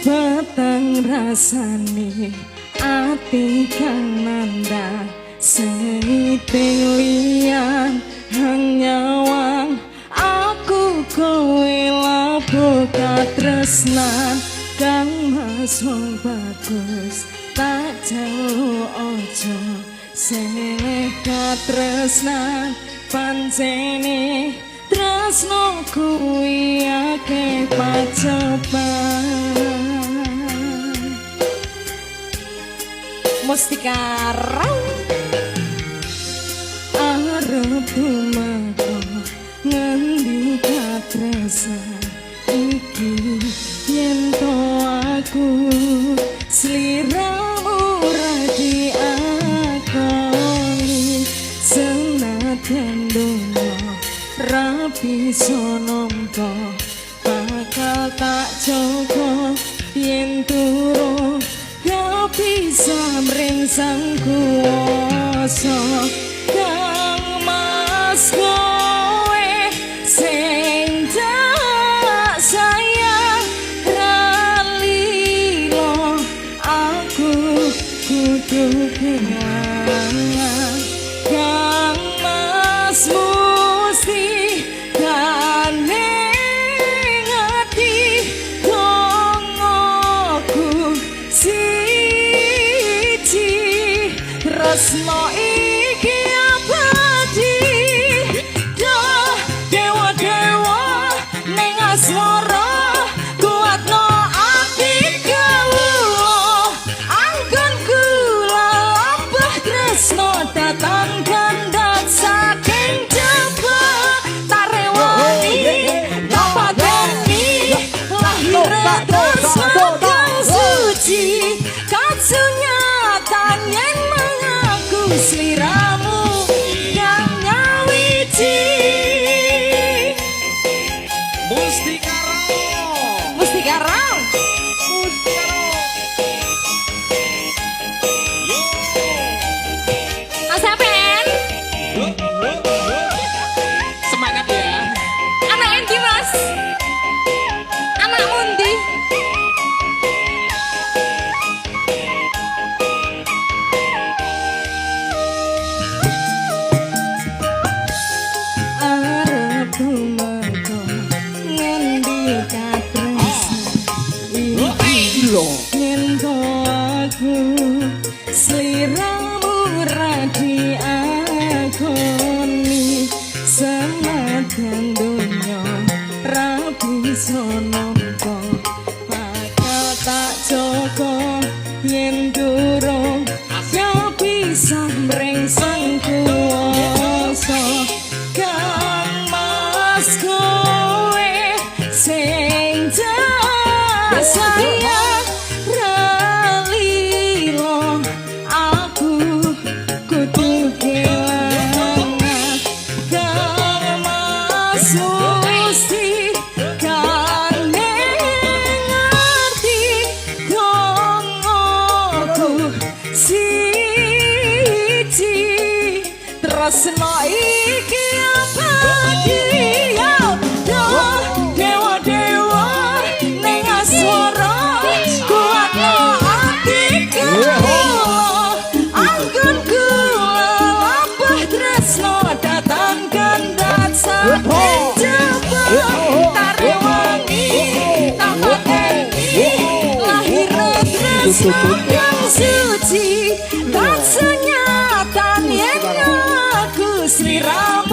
peteng rasane ati kang nanda seiting liyan hang nyawang aku kowe labuh katresnan kang masung bagus tak jauh ojo seleh katresnan pancene tresno kuwi akeh pacoban Mustika Raung arep tumeka ngendi katresnan iki yen to aku sliramu ra diakoni senajan donya ra bisa nampa bakal tak jaga yen turu gak bisa mringsang kuwasa kang mas kowe sing tak sayang ralilo aku kudu kelangan kang mas musti kane ngati tongoku siji resno iki abadi dah dewa-dewa ning asmara kuatno ati kawula anggon kula labah tresno datang kandat saking jaba tarewani tapateni lahir tresno kang suci kasunyatan yen mengaku sliramu yang nyawiji Mustika Raung. Mustika Raung Mas Apen Semangat ya. anak endi Mas anak undi arep tumeka ngendi katresnan iki yen to aku sliramu ra diakoni senajan donya ra bisa nampa bakal tak jaga yen durung gak bisa mringsang kuwasa kang mas kowe sing tak sayang ralilo aku kudu kelangan kang mas musti kane ngerti tongoku siji tresno iki abadi dewa-dewa ning asmara kuatno ati kawula anggon kula labah tresno datang kandat saking jaba tarewangi tapateni lahir tresno kang suci kasunyatan yen aku sliramu